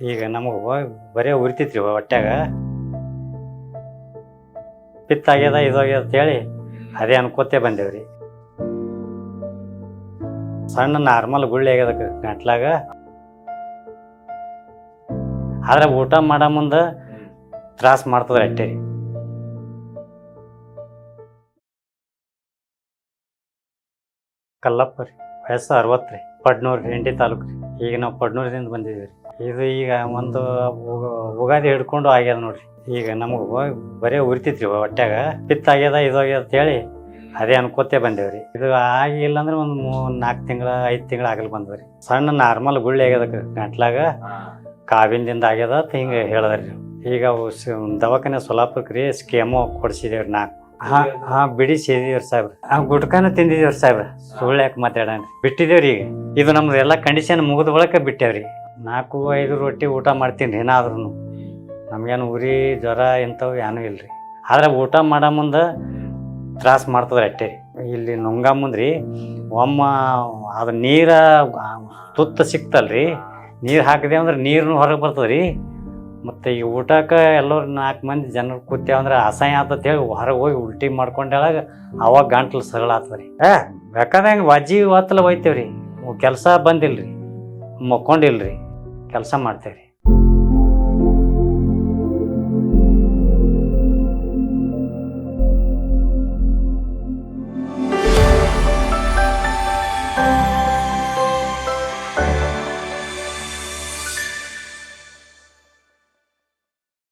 ಈಗ ನಮಗೆ ಬರೀ ಉರಿತೈತ್ರಿ ಹೊಟ್ಯಾಗ ಪಿತ್ತ ಆಗ್ಯದ ಇದಾಗ್ಯದ ಅಂತೇಳಿ ಅದೇ ಅನ್ಕೋತೆ ಬಂದೇವ್ರಿ. ಸಣ್ಣ ನಾರ್ಮಲ್ ಗುಳ್ಳಿ ಆಗ್ಯದ ಗಂಟ್ಲಾಗ. ಆದ್ರೆ ಊಟ ಮಾಡೋ ಮುಂದೆ ತ್ರಾಸ ಮಾಡ್ತದ್ರಿ ಅಟ್ಟೆ ರೀ. ಕಲ್ಲಪ್ಪ ರೀ, ವಯಸ್ಸು 60 ರೀ, ಪಡ್ನೂರು ಇಂಡಿ ತಾಲೂಕು ರೀ. ಈಗ ನಾವು ಪಡ್ನೂರದಿಂದ ಬಂದಿದ್ದೀವಿ ರೀ. ಇದು ಈಗ ಒಂದು ಉಗಾದಿ ಹಿಡ್ಕೊಂಡು ಆಗ್ಯದ ನೋಡ್ರಿ. ಈಗ ನಮಗೆ ಬರೀ ಉರಿತೈತ್ರಿ ಹೊಟ್ಯಾಗ ಪಿತ್ತ ಆಗ್ಯದ ಇದಾಗ್ಯದ ಅಂತೇಳಿ ಅದೇ ಅನ್ಕೋತೆ ಬಂದೇವ್ರಿ. ಇದು ಆಗಿಲ್ಲ ಅಂದ್ರೆ ಒಂದು 4 ತಿಂಗಳ 5 ತಿಂಗಳ ಆಗಲ್ ಬಂದದ್ರಿ. ಸಣ್ಣ ನಾರ್ಮಲ್ ಗುಳ್ಳಿ ಆಗ್ಯದ ಗಂಟ್ಲಾಗ, ಕಾವಿಂದಿಂದ ಆಗ್ಯದ ಅಂತ ಹಿಂಗೆ ಹೇಳಿದ್ರಿ. ಈಗ ದವಾಖಾನೆ ಸೊಲ್ಲಾಪುರಕ್ಕೆ ರೀ ಸ್ಕೇಮೋ ಕೊಡಿಸಿದೇವ್ರಿ 4. ಹಾಂ ಬಿಡಿ ಸೇದಿವ್ರಿ ಸಾಹೇಬ್ರ. ಗುಟ್ಕಾನು ತಿಂದಿದೇವ್ರಿ ಸಾಹೇಬ್ರ. ಸುಳ್ಳು ಯಾಕೆ ಮಾತಾಡಣ್ರಿ, ಬಿಟ್ಟಿದೇವ್ರಿ. ಈಗ ಇದು ನಮ್ದು ಎಲ್ಲ ಕಂಡೀಷನ್ ಮುಗಿದ ಬಳಿಕ ಬಿಟ್ಟೇವ್ರಿ. 4-5 ರೊಟ್ಟಿ ಊಟ ಮಾಡ್ತೀನಿ ಏನಾದ್ರೂ. ನಮ್ಗೇನು ಉರಿ ಜ್ವರ ಇಂಥವು ಏನೂ ಇಲ್ರಿ. ಆದ್ರೆ ಊಟ ಮಾಡೋ ಮುಂದೆ ತ್ರಾಸ ಮಾಡ್ತದ್ರಿ ಅಟ್ಟೆ ರೀ. ಇಲ್ಲಿ ನುಂಗ ಮುಂದ್ರಿ ಅದು ನೀರ ತುತ್ತ ಸಿಕ್ತಲ್ರಿ, ನೀರು ಹಾಕಿದೆ ಅಂದ್ರೆ ನೀರು ಹೊರಗೆ ಬರ್ತದ್ರಿ. ಮತ್ತು ಈ ಊಟಕ್ಕೆ ಎಲ್ಲರೂ 4 ಮಂದಿ ಜನರು ಕೂತೇವಂದ್ರೆ ಅಸಹ್ಯ ಆತತ್ ಹೇಳಿ ಹೊರಗೆ ಹೋಗಿ ಉಲ್ಟಿ ಮಾಡ್ಕೊಂಡಾಗ ಅವಾಗ ಗಂಟ್ಲು ಸರಳ ಆಗ್ತದ್ರಿ. ಬೇಕಾದಂಗೆ ವಜ್ಜಿ ಹೊತ್ತಲ ಹೋಯ್ತೇವ್ರಿ. ಕೆಲಸ ಬಂದಿಲ್ರಿ, ಮಕ್ಕೊಂಡಿಲ್ರಿ, ಕೆಲಸ ಮಾಡ್ತೇವ್ರಿ.